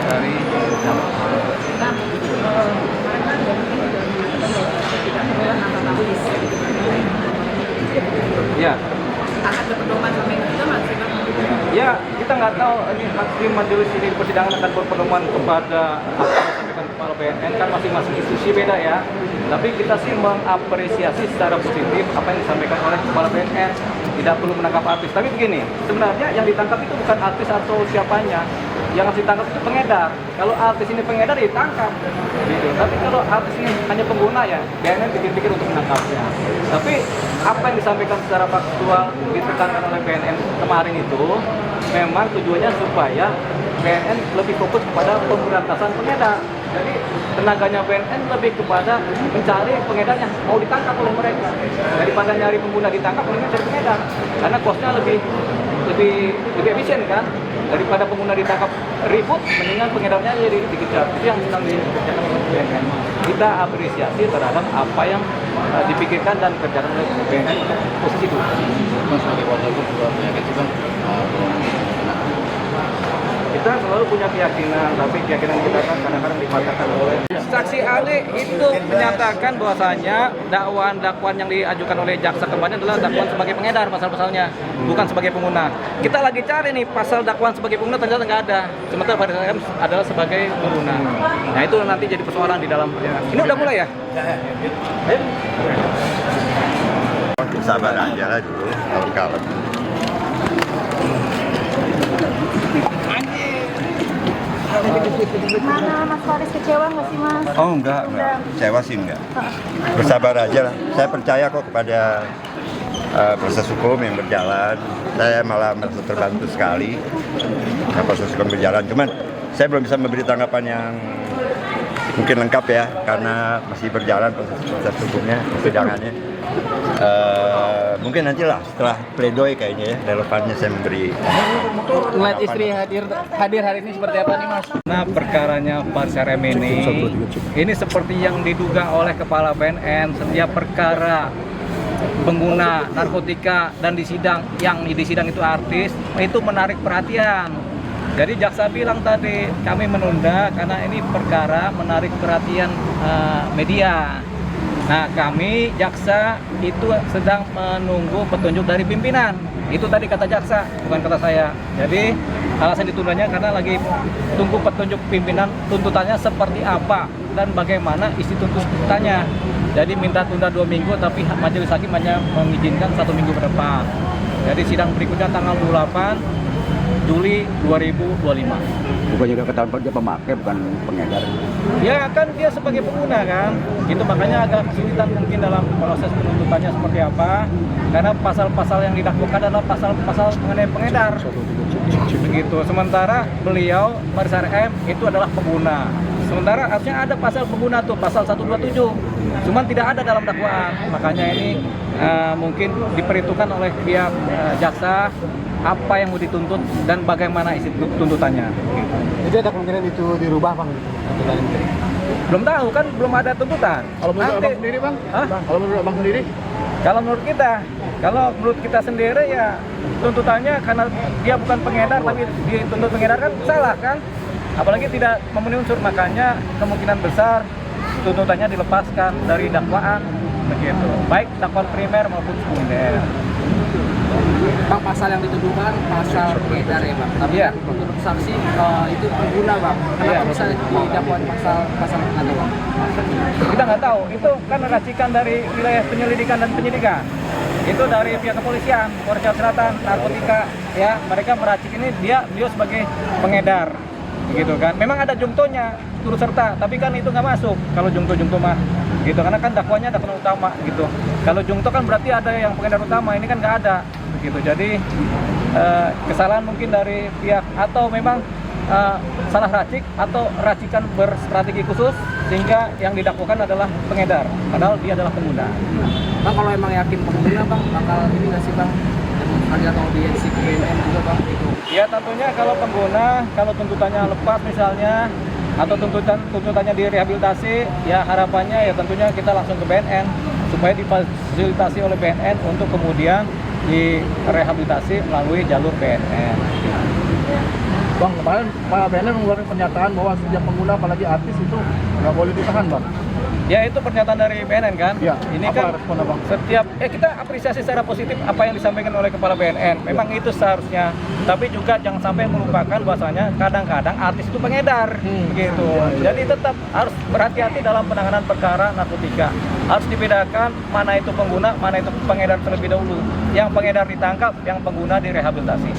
dari ya. Akan berpedoman sampai itu masih Bang? Ya, kita nggak tahu ini majelis ini persidangan akan berpedoman kepada apa yang disampaikan kepala BNN, kan masing-masing institusi beda ya. Tapi kita sih mengapresiasi secara positif apa yang disampaikan oleh kepala BNN. Tidak perlu menangkap artis. Tapi begini, sebenarnya yang ditangkap itu bukan artis atau siapanya. Yang harus ditangkap itu pengedar. Kalau artis ini pengedar, ditangkap. Gitu. Tapi kalau artis ini hanya pengguna ya, BNN pikir-pikir untuk menangkapnya. Tapi apa yang disampaikan secara faktual ditekankan oleh BNN kemarin itu memang tujuannya supaya BNN lebih fokus kepada pemberantasan pengedar. Jadi tenaganya BNN lebih kepada mencari pengedarnya, mau ditangkap oleh mereka. Daripada nyari pengguna ditangkap, mendingan cari pengedar. Karena costnya lebih efisien kan. Daripada pengguna ditangkap ribut, mendingan pengedarnya jadi dikejar. Itu yang sedang dikerjakan oleh BNN. Kita apresiasi terhadap apa yang dipikirkan dan dikerjakan oleh BNN untuk posisi itu. Mas sebagai warga juga penyakit juga. Kita selalu punya keyakinan, tapi keyakinan kita kan kadang-kadang dipatahkan oleh saksi ahli itu menyatakan bahwasanya dakwaan-dakwaan yang diajukan oleh jaksa kemarin adalah dakwaan sebagai pengedar pasal-pasalnya, bukan sebagai pengguna. Kita lagi cari nih pasal dakwaan sebagai pengguna ternyata nggak ada. Sementara pada RM adalah sebagai pengguna. Nah itu nanti jadi persoalan di dalam. Ini udah mulai ya? Ayo. Sabar aja lah dulu, kalem-kalem. Mana Mas Faris, kecewa nggak sih Mas? Oh enggak, kecewa sih enggak. Bersabar aja lah. Saya percaya kok kepada proses hukum yang berjalan. Saya malah merasa terbantu sekali proses hukum berjalan. Cuman saya belum bisa memberi tanggapan yang mungkin lengkap ya, karena masih berjalan proses hukumnya, persidangannya. Mungkin nantilah setelah pledoi kayaknya ya relevannya saya memberi. Melihat istri hadir hari ini seperti apa nih Mas? Nah perkaranya Faris RM ini seperti yang diduga oleh kepala BNN, setiap perkara pengguna narkotika dan di sidang itu artis, itu menarik perhatian. Jadi jaksa bilang tadi kami menunda karena ini perkara menarik perhatian media. Nah kami jaksa itu sedang menunggu petunjuk dari pimpinan. Itu tadi kata jaksa, bukan kata saya. Jadi alasan ditundanya karena lagi tunggu petunjuk pimpinan, tuntutannya seperti apa dan bagaimana isi tuntutannya. Jadi minta tunda 2 minggu, tapi majelis hakim hanya mengizinkan 1 minggu ke depan. Jadi sidang berikutnya tanggal 28 Juli 2025. Bukan juga ketahuan dia pemakai, bukan pengedar. Ya kan dia sebagai pengguna kan, itu makanya agak kesulitan mungkin dalam proses penuntutannya seperti apa. Karena pasal-pasal yang didakwakan adalah pasal-pasal mengenai pengedar. Begitu. Sementara beliau Faris RM itu adalah pengguna. Sementara harusnya ada pasal pengguna tuh, pasal 127. Cuman tidak ada dalam dakwaan. Makanya ini mungkin diperhitungkan oleh pihak jaksa apa yang mau dituntut dan bagaimana isi tuntutannya. Jadi ada kemungkinan itu dirubah Bang? Belum tahu kan, belum ada tuntutan. Kalau menurut Abang sendiri Bang? Hah? Kalau menurut Abang sendiri? Kalau menurut kita sendiri ya tuntutannya karena dia bukan pengedar tapi dituntut pengedar kan salah kan? Apalagi tidak memenuhi unsur, makanya kemungkinan besar tuntutannya dilepaskan dari dakwaan begitu. Baik dakwaan primer maupun sekunder. Bang, pasal yang dituduhkan pasal pengedar ya Bang. Tapi Iya. kan menurut saksi itu pengguna Bang. Kenapa Iya. bisa didakwakan pasal pengguna Bang? Kita nggak tahu, itu kan racikan dari wilayah penyelidikan dan penyidikan. Itu dari pihak kepolisian, Polres Jawa Selatan, narkotika, ya mereka meracik ini beliau sebagai pengedar, gitu kan. Memang ada jungtonya turut serta, tapi kan itu nggak masuk kalau jungto mah, gitu. Karena kan dakwanya dakwaan utama, gitu. Kalau jungto kan berarti ada yang pengedar utama, ini kan nggak ada, begitu. Jadi kesalahan mungkin dari pihak atau memang salah racik atau racikan berstrategi khusus sehingga yang didakwakan adalah pengedar, padahal dia adalah pengguna. Bang, kalau emang yakin pengguna Bang, bakal ini nggak sih Bang? Ada audiensi ke BNN juga Bang? Gitu. Ya tentunya kalau pengguna, kalau tuntutannya lepas misalnya atau tuntutannya direhabilitasi, ya harapannya ya tentunya kita langsung ke BNN supaya difasilitasi oleh BNN untuk kemudian direhabilitasi melalui jalur BNN. Bang, kemarin Pak BNN mengeluarkan pernyataan bahwa setiap pengguna apalagi artis itu nggak boleh ditahan, Bang. Ya itu pernyataan dari BNN kan. Ya, Ini apa kan respon Abang? setiap kita apresiasi secara positif apa yang disampaikan oleh Kepala BNN. Memang itu seharusnya. Tapi juga jangan sampai melupakan bahwasanya kadang-kadang artis itu pengedar begitu. Jadi tetap harus berhati-hati dalam penanganan perkara narkotika. Harus dibedakan mana itu pengguna, mana itu pengedar terlebih dahulu. Yang pengedar ditangkap, yang pengguna direhabilitasi.